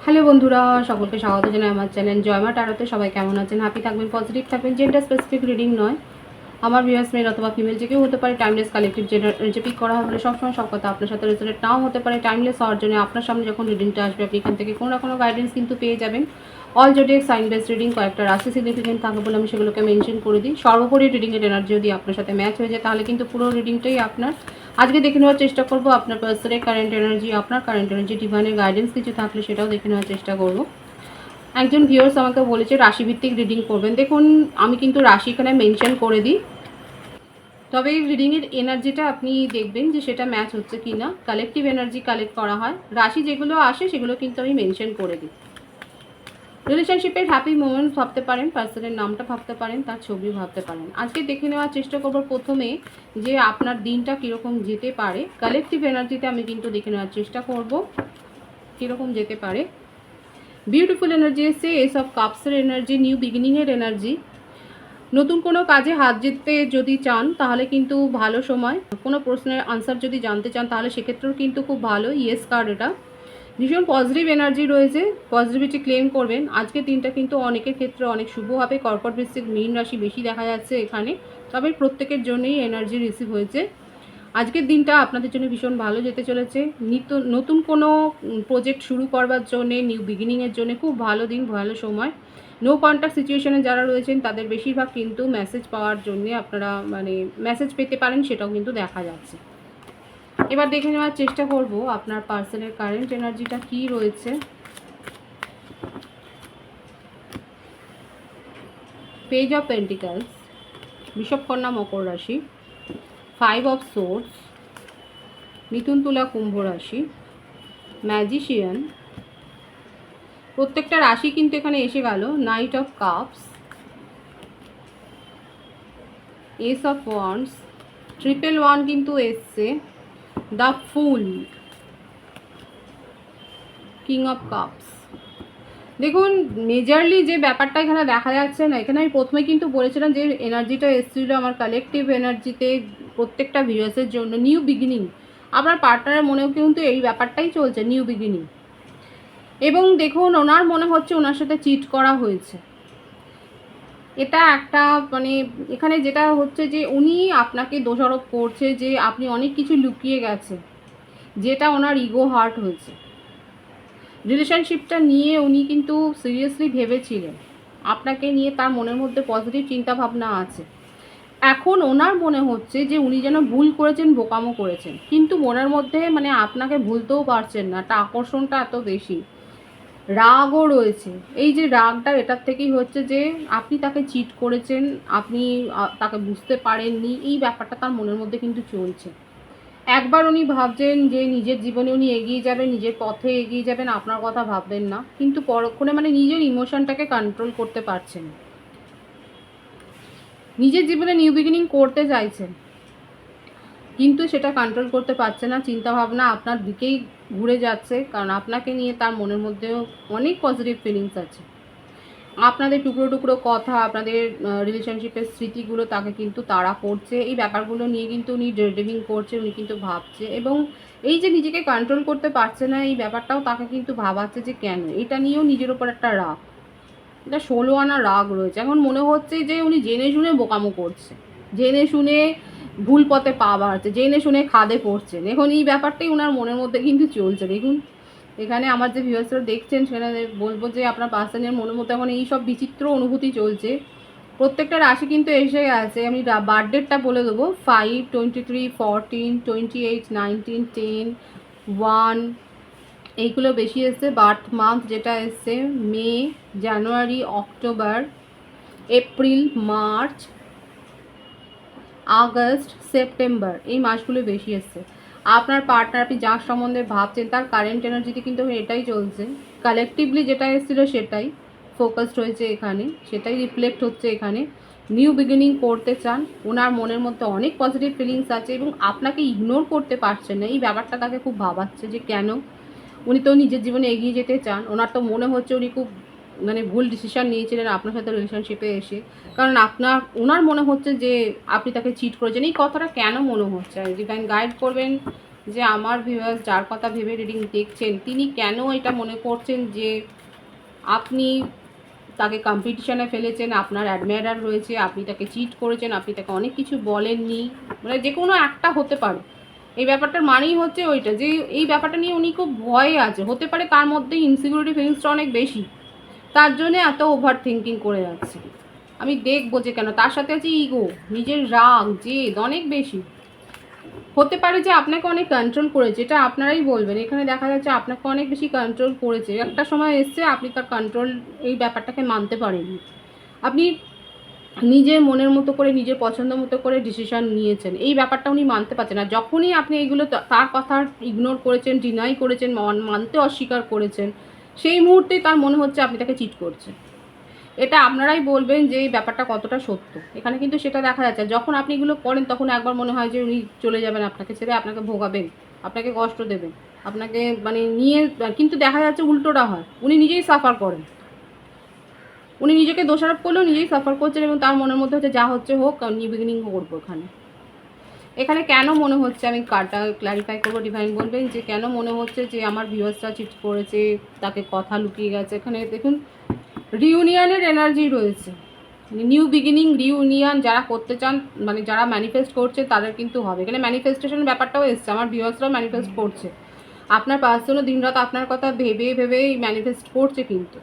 Hello বন্ধুরা, সকলকে স্বাগত জানাই আমার চ্যানেল জয়মা টারোতে। সবাই কেমন আছেন? হ্যাপি থাকবেন, পজিটিভ থাকবেন। জেন্ডার স্পেসিফিক রিডিং নয়, আমার ভিউয়ার্স মেল অথবা ফিমেল যে কেউ হতে পারে। টাইমলেস কালেকটিভ জেন্ডার যে পিক করা হবে সবসময় সব কথা আপনার সাথে রেজোনেট নাও হতে পারে। টাইমলেস হওয়ার জন্য আপনার সামনে যখন রিডিংটা আসবে আপনি এখান থেকে কোনো না কোনো গাইডেন্স কিন্তু পেয়ে যাবেন। All zodiac sign base reading, কয়েকটা রাশি সিগনিফিকেন্ট থাকে বলে আমি সেগুলোকে মেনশন করে দিই। সর্বোপরি রিডিংয়ের এনার্জি যদি আপনার সাথে ম্যাচ হয়ে যায় তাহলে কিন্তু পুরো রিডিংটাই আপনার। আজকে দেখে নেওয়ার চেষ্টা করবো আপনার পার্সনের কারেন্ট এনার্জি, আপনার কারেন্ট এনার্জি, ডিভাইনের গাইডেন্স কিছু থাকলে সেটাও দেখে নেওয়ার চেষ্টা করবো। একজন ভিউয়ার্স আমাকে বলেছে রাশিভিত্তিক রিডিং করবেন। দেখুন, আমি কিন্তু রাশি এখানে মেনশন করে দিই, তবে এই রিডিংয়ের এনার্জিটা আপনি দেখবেন যে সেটা ম্যাচ হচ্ছে কি না। কালেকটিভ এনার্জি কালেক্ট করা হয়, রাশি যেগুলো আসে সেগুলো কিন্তু আমি মেনশন করে দিই। রিলেশনশিপের হ্যাপি মোমেন্ট ভাবতে পারেন, পার্সনের নামটা ভাবতে পারেন, তার ছবি ভাবতে পারেন। আজকে দেখে নেওয়ার চেষ্টা করবো প্রথমে যে আপনার দিনটা কীরকম যেতে পারে। কালেকটিভ এনার্জিতে আমি কিন্তু দেখে নেওয়ার চেষ্টা করব কীরকম যেতে পারে। বিউটিফুল এনার্জি এসে, এস অফ কাপসের এনার্জি, নিউ বিগিনিংয়ের এনার্জি। নতুন কোনো কাজে হাত দিতে যদি চান তাহলে কিন্তু ভালো সময়। কোনো প্রশ্নের আনসার যদি জানতে চান তাহলে সেক্ষেত্রেও কিন্তু খুব ভালো। ইয়েস কার্ড, এটা ভীষণ পজিটিভ এনার্জি রয়েছে, পজিটিভিটি ক্লেম করবেন। আজকের দিনটা কিন্তু অনেকের ক্ষেত্রে অনেক শুভ হবে। কর্কট বৃশ্চিক মীন রাশি বেশি দেখা যাচ্ছে এখানে, তবে প্রত্যেকের জন্যই এনার্জি রিসিভ হয়েছে। আজকের দিনটা আপনাদের জন্য ভীষণ ভালো যেতে চলেছে। নতুন কোনো প্রজেক্ট শুরু করবার জন্যে, নিউ বিগিনিংয়ের জন্য খুব ভালো দিন, ভালো সময়। নো কন্ট্যাক্ট সিচুয়েশনে যারা রয়েছেন তাদের বেশিরভাগ কিন্তু মেসেজ পাওয়ার জন্যে আপনারা মেসেজ পেতে পারেন, সেটাও কিন্তু দেখা যাচ্ছে। এবার দেখে নেওয়ার চেষ্টা করব আপনার পার্সনের কারেন্ট এনার্জিটা কী রয়েছে। পেজ অফ পেন্টিকালস, বিষবকন্যা মকর রাশি, 5 অফ সোর্স, মিথুন তুলা কুম্ভ রাশি, ম্যাজিশিয়ান। প্রত্যেকটা রাশি কিন্তু এখানে এসে গেল। Night of cups, S of wands, 111 কিন্তু এসছে, the full, king of cups. দেখুন, মেজারলি যে ব্যাপারটা এখানে দেখা যাচ্ছে না, এখানে আমি প্রথমে কিন্তু বলেছিলাম যে এনার্জিটা এসেছিল আমার কালেকটিভ এনার্জিতে প্রত্যেকটা ভিউয়ার্সের জন্য নিউ বিগিনিং। আপনার পার্টনারের মনেও কিন্তু এই ব্যাপারটাই চলছে, নিউ বিগিনিং। এবং দেখুন, ওনার মনে হচ্ছে ওনার সাথে চিট করা হয়েছে। এটা একটা এখানে যেটা হচ্ছে যে উনি আপনাকে দোষারোপ করছে যে আপনি অনেক কিছু লুকিয়ে গেছে, যেটা ওনার ইগো হার্ট হয়েছে। রিলেশনশিপটা নিয়ে উনি কিন্তু সিরিয়াসলি ভেবেছিলেন, আপনাকে নিয়ে তার মনের মধ্যে পজিটিভ চিন্তাভাবনা আছে। এখন ওনার মনে হচ্ছে যে উনি যেন ভুল করেছেন, বোকামো করেছেন, কিন্তু মনের মধ্যে আপনাকে ভুলতেও পারছেন না। একটা আকর্ষণটা এত বেশি, রাগও রয়েছে। এই যে রাগটা, এটার থেকেই হচ্ছে যে আপনি তাকে চিট করেছেন, আপনি তাকে বুঝতে পারেননি, এই ব্যাপারটা তার মনের মধ্যে কিন্তু চলছে। একবার উনি ভাবছেন যে নিজের জীবনে উনি এগিয়ে যাবেন, নিজের পথে এগিয়ে যাবেন, আপনার কথা ভাববেন না, কিন্তু পরক্ষণে নিজের ইমোশনটাকে কন্ট্রোল করতে পারছেন। নিজের জীবনে নিউ বিগিনিং করতে চাইছেন কিন্তু সেটা কন্ট্রোল করতে পারছে না। চিন্তাভাবনা আপনার দিকেই ঘুরে যাচ্ছে, কারণ আপনাকে নিয়ে তার মনের মধ্যেও অনেক পজিটিভ ফিলিংস আছে। আপনাদের টুকরো টুকরো কথা, আপনাদের রিলেশনশিপের স্মৃতিগুলো তাকে কিন্তু তাড়া করছে। এই ব্যাপারগুলো নিয়ে কিন্তু উনি ড্রিভিং করছে, উনি কিন্তু ভাবছে। এবং এই যে নিজেকে কন্ট্রোল করতে পারছে না, এই ব্যাপারটাও তাকে কিন্তু ভাবাচ্ছে যে কেন। এটা নিয়েও নিজের ওপর একটা রাগ, এটা 16 আনা রাগ রয়েছে। এখন মনে হচ্ছে যে উনি জেনে শুনে বোকামো করছে, জেনে শুনে ভুল পথে পা বাড়াচ্ছে, জেনে শুনে খাদে পড়ছেন। এখন এই ব্যাপারটাই ওনার মনের মধ্যে কিন্তু চলছে। দেখুন, এখানে আমার যে ভিউয়ার্সরা দেখছেন সেখানে বলবো যে আপনার পার্সনের মনের মধ্যে এখন এই সব বিচিত্র অনুভূতি চলছে। প্রত্যেকটা রাশি কিন্তু এসে গেছে। আমি বার্থডেটটা বলে দেবো, 5, 23, 14, 28, 19, 10, 1, এইগুলো বেশি এসছে। বার্থ মান্থ যেটা এসছে May, January, October, April, March, August, September, এই মাসগুলো বেশি এসছে। আপনার পার্টনার, আপনি যার সম্বন্ধে ভাবছেন, তার কারেন্ট এনার্জিতে কিন্তু এটাই চলছে। কালেকটিভলি যেটা এসেছিলো সেটাই ফোকাসড হয়েছে এখানে, সেটাই রিফ্লেক্ট হচ্ছে এখানে। নিউ বিগিনিং করতে চান, ওনার মনের মধ্যে অনেক পজিটিভ ফিলিংস আছে এবং আপনাকে ইগনোর করতে পারছেন না। এই ব্যাপারটা তাকে খুব ভাবাচ্ছে যে কেন। উনি তো নিজের জীবনে এগিয়ে যেতে চান, ওনার তো মনে হচ্ছে উনি খুব ভুল ডিসিশান নিয়েছিলেন আপনার সাথে রিলেশনশিপে এসে। কারণ ওনার মনে হচ্ছে যে আপনি তাকে চিট করেছেন। এই কথাটা কেন মনে হচ্ছে, ডিভাইন গাইড করবেন যে আমার ভিউয়ার্স যার কথা ভেবে রিডিং দেখছেন তিনি কেন এটা মনে করছেন যে আপনি তাকে কম্পিটিশনে ফেলেছেন, আপনার অ্যাডমায়ারার রয়েছে, আপনি তাকে চিট করেছেন, আপনি তাকে অনেক কিছু বলেননি, মানে যে কোনো একটা হতে পারে। এই ব্যাপারটার মানেই হচ্ছে ওইটা যে এই ব্যাপারটা নিয়ে উনি খুব ভয়ে আছে, হতে পারে তার মধ্যে ইনসিকিউরিটি ফিলিংসটা অনেক বেশি, তার জন্যে এত ওভার থিঙ্কিং করে যাচ্ছে। আমি দেখবো যে কেন, তার সাথে আছে ইগো, নিজের রাগ জেদ অনেক বেশি। হতে পারে যে আপনাকে অনেক কন্ট্রোল করেছে, এটা আপনারাই বলবেন। এখানে দেখা যাচ্ছে আপনাকে অনেক বেশি কন্ট্রোল করেছে, একটা সময় এসছে আপনি তার কন্ট্রোল এই ব্যাপারটাকে মানতে পারেননি। আপনি নিজের মনের মতো করে নিজের পছন্দ মতো করে ডিসিশন নিয়েছেন, এই ব্যাপারটা উনি মানতে পারছেন না। যখনই আপনি এইগুলো তার কথা ইগনোর করেছেন, ডিনাই করেছেন, মানতে অস্বীকার করেছেন, সেই মুহূর্তেই তার মনে হচ্ছে আপনি তাকে চিট করছেন। এটা আপনারাই বলবেন যে এই ব্যাপারটা কতটা সত্য। এখানে কিন্তু সেটা দেখা যাচ্ছে, যখন আপনি এগুলো করেন তখন একবার মনে হয় যে উনি চলে যাবেন আপনাকে ছেড়ে, আপনাকে ভোগাবেন, আপনাকে কষ্ট দেবেন, আপনাকে মানে নিয়ে, কিন্তু দেখা যাচ্ছে উল্টোটা হয়, উনি নিজেই সাফার করেন। উনি নিজেকে দোষারোপ করলেও নিজেই সাফার করছেন এবং তার মনের মধ্যে হচ্ছে যা হচ্ছে হোক, নিউ বিগিনিং করবো। এখানে কেন মনে হচ্ছে, আমি কার্ডটা ক্ল্যারিফাই করবো, ডিভাইন বলবেন যে কেন মনে হচ্ছে যে আমার ভিউয়ার্সরা চিট করেছে, তাকে কথা লুকিয়ে গেছে। এখানে দেখুন রিউনিয়নের এনার্জি রয়েছে, নিউ বিগিনিং রিউনিয়ন যারা করতে চান, মানে যারা ম্যানিফেস্ট করছে তাদের কিন্তু হবে। এখানে ম্যানিফেস্টেশন ব্যাপারটাও এসছে, আমার ভিউয়ার্সরাও ম্যানিফেস্ট করছে। আপনার পার্সনও দিনরাত আপনার কথা ভেবে ভেবেই ম্যানিফেস্ট করছে, কিন্তু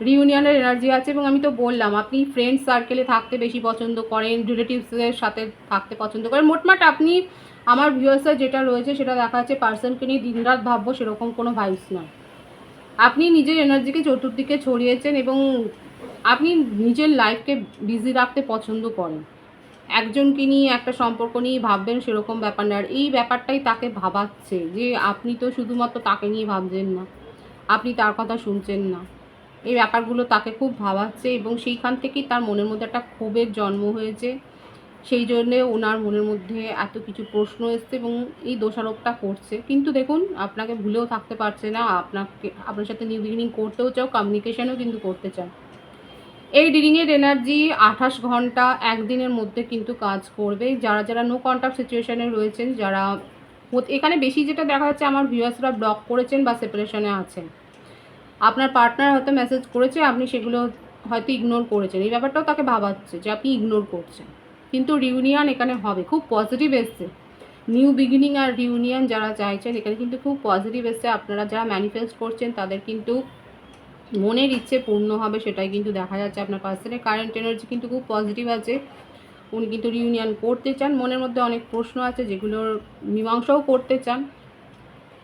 রিউনিয়নের এনার্জি আছে। এবং আমি তো বললাম আপনি ফ্রেন্ড সার্কেলে থাকতে বেশি পছন্দ করেন, রিলেটিভসদের সাথে থাকতে পছন্দ করেন। মোটমাট আপনি, আমার ভিউয়ার্সের যেটা রয়েছে সেটা দেখা যাচ্ছে পার্সনকে নিয়ে দিনরাত ভাববো সেরকম কোনো ভাইবস নয়। আপনি নিজের এনার্জিকে চতুর্দিকে ছড়িয়েছেন এবং আপনি নিজের লাইফকে বিজি রাখতে পছন্দ করেন। একজনকে নিয়ে একটা সম্পর্ক নিয়ে ভাববেন সেরকম ব্যাপার না। আর এই ব্যাপারটাই তাকে ভাবাচ্ছে যে আপনি তো শুধুমাত্র তাকে নিয়ে ভাবছেন না, আপনি তার কথা শুনছেন না। এই ব্যাপারগুলো তাকে খুব ভাবাচ্ছে এবং সেইখান থেকেই তার মনের মধ্যে একটা ক্ষোভের জন্ম হয়েছে। সেই জন্যে ওনার মনের মধ্যে এত কিছু প্রশ্ন এসছে এবং এই দোষারোপটা করছে। কিন্তু দেখুন আপনাকে ভুলেও থাকতে পারছে না, আপনার সাথে নিউ বিগিনিং করতেও চাও, কমিউনিকেশনও কিন্তু করতে চান। এই রিডিংয়ের এনার্জি 28 ঘন্টা একদিনের মধ্যে কিন্তু কাজ করবে। যারা যারা নো কন্ট্যাক্ট সিচুয়েশানে রয়েছেন, যারা এখানে বেশি যেটা দেখা যাচ্ছে আমার ভিউয়ার্সরা ব্লক করেছেন বা সেপারেশনে আছেন, আপনার পার্টনার হয়তো মেসেজ করেছে, আপনি সেগুলো হয়তো ইগনোর করেছেন। এই ব্যাপারটাও তাকে ভাবাচ্ছে যে আপনি ইগনোর করছেন, কিন্তু রিউনিয়ন এখানে হবে, খুব পজিটিভ এসছে। নিউ বিগিনিং আর রিউনিয়ন যারা চাইছেন এখানে কিন্তু খুব পজিটিভ এসছে। আপনারা যারা ম্যানিফেস্ট করছেন তাদের কিন্তু মনের ইচ্ছে পূর্ণ হবে, সেটাই কিন্তু দেখা যাচ্ছে। আপনার পার্সনের কারেন্ট এনার্জি কিন্তু খুব পজিটিভ আছে, উনি কিন্তু রিউনিয়ন করতে চান। মনের মধ্যে অনেক প্রশ্ন আছে যেগুলোর মীমাংসাও করতে চান।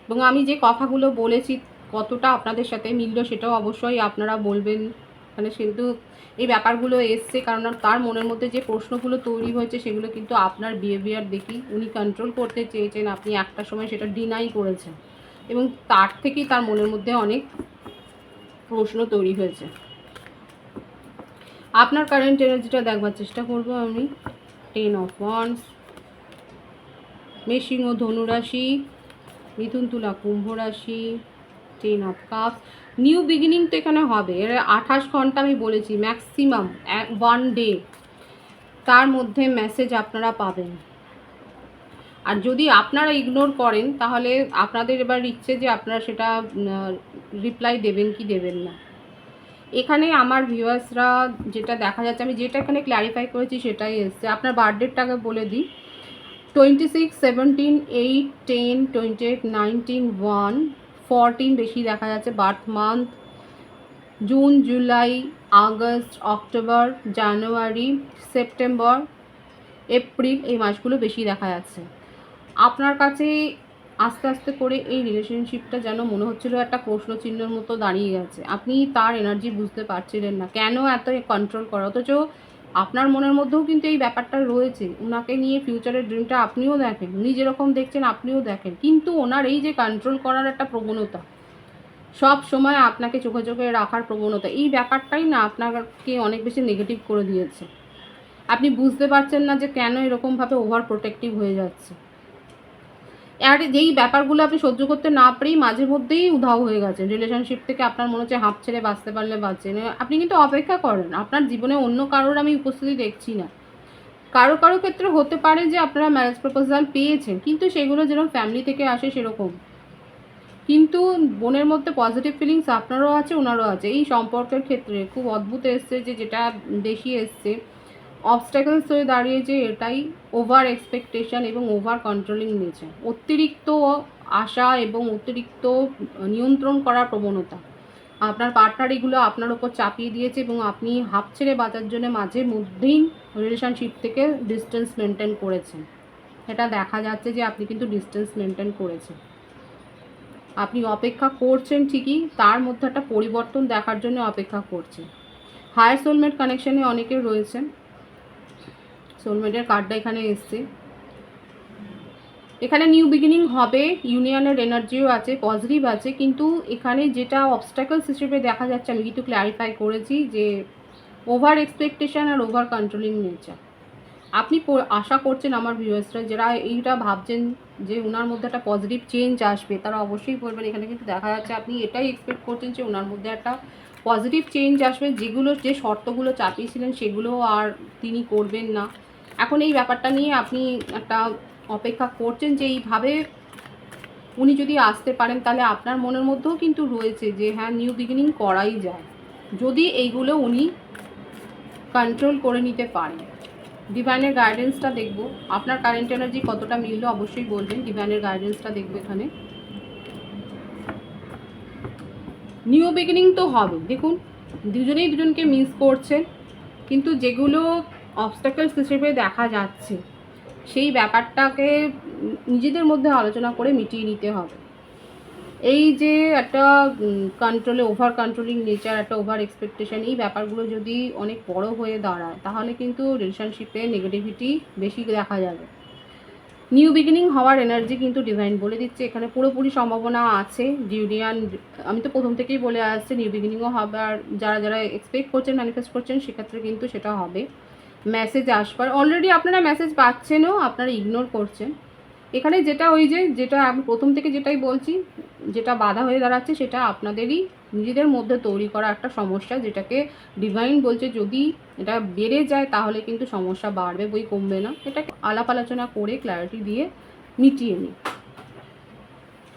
এবং আমি যে কথাগুলো বলেছি কতটা আপনাদের সাথে মিলল সেটাও অবশ্যই আপনারা বলবেন। মানে কিন্তু এই ব্যাপারগুলো এসছে কারণ তার মনের মধ্যে যে প্রশ্নগুলো তৈরি হয়েছে সেগুলো কিন্তু আপনার বিহেভিয়ার দেখি উনি কন্ট্রোল করতে চেয়েছেন, আপনি একটা সময় সেটা ডিনাই করেছেন এবং তার থেকেই তার মনের মধ্যে অনেক প্রশ্ন তৈরি হয়েছে। আপনার কারেন্ট এনার্জিটা দেখবার চেষ্টা করব আমি। 10 অফ ওয়ান্ডস, মেষ সিংহ ধনু রাশি, মিথুন তুলা কুম্ভ রাশি, 10 অফ কাপস। নিউ বিগিনিং তো এখানে হবে, এর 28 ঘন্টা আমি বলেছি, ম্যাক্সিমাম 1 ডে তার মধ্যে মেসেজ আপনারা পাবেন। আর যদি আপনারা ইগনোর করেন তাহলে আপনাদের এবার ইচ্ছে যে আপনারা সেটা রিপ্লাই দেবেন কি দেবেন না। এখানে আমার ভিউয়ার্সরা যেটা দেখা যাচ্ছে, আমি যেটা এখানে ক্ল্যারিফাই করেছি সেটাই এসছে। আপনার বার্থডেটাকে বলে দিই, 26, 17, 8, 10, 28, 19, 1, 14 বেশি দেখা যাচ্ছে birth month. June, July, August, October, January, September, April এই মাসগুলো বেশি দেখা যাচ্ছে। আপনার কাছে আস্তে আস্তে করে এই রিলেশনশিপটা যেন মনে হচ্ছিলো একটা প্রশ্নচিহ্নের মতো দাঁড়িয়ে গেছে। আপনি তার এনার্জি বুঝতে পারছিলেন না, কেন এত কন্ট্রোল করা। অথচ আপনার মনের মধ্যেও কিন্তু এই ব্যাপারটা রয়েছে, ওনাকে নিয়ে ফিউচারের ড্রিমটা আপনিও দেখেন, উনি যেরকম দেখছেন আপনিও দেখেন, কিন্তু ওনার এই যে কন্ট্রোল করার একটা প্রবণতা, সব সময় আপনাকে চোখে চোখে রাখার প্রবণতা, এই ব্যাপারটাই না আপনাকে অনেক বেশি নেগেটিভ করে দিয়েছে। আপনি বুঝতে পারছেন না যে কেন এরকমভাবে ওভার প্রোটেক্টিভ হয়ে যাচ্ছে। আর যেই ব্যাপারগুলো আপনি সহ্য করতে না পারেই মাঝে মধ্যেই উধাও হয়ে গেছেন রিলেশনশিপ থেকে, আপনার মনে হচ্ছে হাঁপ ছেড়ে বাঁচতে পারলে বাঁচেন। আপনি কিন্তু অপেক্ষা করেন, আপনার জীবনে অন্য কারোর আমি উপস্থিতি দেখছি না, কারো কারো ক্ষেত্রে হতে পারে যে আপনারা ম্যারেজ প্রপোজাল পেয়েছেন, কিন্তু সেগুলো যেরকম ফ্যামিলি থেকে আসে সেরকম, কিন্তু বোনের মধ্যে পজিটিভ ফিলিংস আপনারও আছে ওনারও আছে। এই সম্পর্কের ক্ষেত্রে খুব অদ্ভুত এসছে, যে যেটা বেশি এসছে অবস্ট্যাকলস হয়ে দাঁড়িয়েছে এটাই, ওভার এক্সপেকটেশন এবং ওভার কন্ট্রোলিং নেচার, অতিরিক্ত আশা এবং অতিরিক্ত নিয়ন্ত্রণ করার প্রবণতা। আপনার পার্টনার এগুলো আপনার ওপর চাপিয়ে দিয়েছে এবং আপনি হাঁপ ছেড়ে বাঁচার জন্য মাঝে মধ্যেই রিলেশনশিপ থেকে ডিস্টেন্স মেনটেন করেছেন। এটা দেখা যাচ্ছে যে আপনি কিন্তু ডিস্টেন্স মেনটেন করেছেন। আপনি অপেক্ষা করছেন ঠিকই, তার মধ্যে একটা পরিবর্তন দেখার জন্য অপেক্ষা করছেন। হায়ার সোলমেট কানেকশানে অনেকের রয়েছে, সোলমেটের কার্ডটা এখানে এসছে। এখানে নিউ বিগিনিং হবে, ইউনিয়নের এনার্জিও আছে, পজিটিভ আছে, কিন্তু এখানে যেটা অবস্ট্যাকলস হিসেবে দেখা যাচ্ছে আমি কিন্তু ক্ল্যারিফাই করেছি যে ওভার এক্সপেকটেশন আর ওভার কন্ট্রোলিং নেচার। আপনি আশা করছেন আমার ভিউয়ার্সরা যারা এইটা ভাবছেন যে ওনার মধ্যে একটা পজিটিভ চেঞ্জ আসবে, তারা অবশ্যই বলবেন। এখানে কিন্তু দেখা যাচ্ছে আপনি এটাই এক্সপেক্ট করছেন যে ওনার মধ্যে একটা পজিটিভ চেঞ্জ আসবে, যেগুলো যে শর্তগুলো চাপিয়েছিলেন সেগুলো আর তিনি করবেন না। এখন এই ব্যাপারটা নিয়ে আপনি একটা অপেক্ষা করছেন যে এইভাবে উনি যদি আসতে পারেন, তাহলে আপনার মনের মধ্যেও কিন্তু রয়েছে যে হ্যাঁ নিউ বিগিনিং করাই যায়, যদি এইগুলো উনি কন্ট্রোল করে নিতে পারেন। ডিভাইনের গাইডেন্সটা দেখব, আপনার কারেন্ট এনার্জি কতটা মিললো অবশ্যই বলবেন। ডিভাইনের গাইডেন্সটা দেখবো এখানে। নিউ বিগিনিং তো হবে, দেখুন দুজনেই দুজনকে মিস করছেন, কিন্তু যেগুলো অবস্ট্যাকলস হিসেবে দেখা যাচ্ছে সেই ব্যাপারটাকে নিজেদের মধ্যে আলোচনা করে মিটিয়ে নিতে হবে। এই যে একটা কন্ট্রোলে ওভার কন্ট্রোলিং নেচার, একটা ওভার এক্সপেকটেশন, এই ব্যাপারগুলো যদি অনেক বড় হয়ে দাঁড়ায় তাহলে কিন্তু রিলেশনশিপে নেগেটিভিটি বেশি দেখা যাবে। নিউ বিগিনিং হওয়ার এনার্জি কিন্তু ডিভাইন বলে দিচ্ছে এখানে, পুরোপুরি সম্ভাবনা আছে ইউনিয়ন। আমি তো প্রথম থেকেই বলে আসছি নিউ বিগিনিংও হবে, আর যারা যারা এক্সপেক্ট করছেন ম্যানিফেস্ট করছেন সেক্ষেত্রে কিন্তু সেটা হবে। মেসেজ আসবার অলরেডি আপনারা মেসেজ পাচ্ছেনও, আপনারা ইগনোর করছেন। এখানে যেটা ওই যে যেটা আমি প্রথম থেকে যেটাই বলছি, যেটা বাধা হয়ে দাঁড়াচ্ছে সেটা আপনাদেরই নিজেদের মধ্যে তৈরি করা একটা সমস্যা, যেটাকে ডিভাইন বলছে যদি এটা বেড়ে যায় তাহলে কিন্তু সমস্যা বাড়বে, বই কমবে না। এটা আলাপ আলোচনা করে ক্ল্যারিটি দিয়ে মিটিয়ে নিই।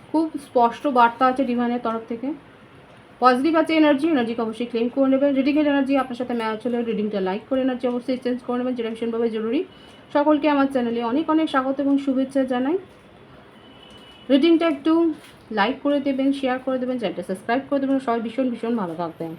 খুব স্পষ্ট বার্তা আছে ডিভাইনের তরফ থেকে, পজিটিভ আছে এনার্জিকে অবশ্যই ক্লেম করে নেবেন। রিডিংয়ের এনার্জি আপনার সাথে ম্যাচ হলে রিডিংটা লাইক করে এনার্জি অবশ্যই চেঞ্জ করে নেবেন, যেটা ভীষণভাবে জরুরি। সকলকে আমার চ্যানেলে অনেক অনেক স্বাগত এবং শুভেচ্ছা জানাই। রিডিংটা একটু লাইক করে দেবেন, শেয়ার করে দেবেন, চ্যানেলটা সাবস্ক্রাইব করে দেবেন। সবাই ভীষণ ভীষণ ভালো থাকবেন।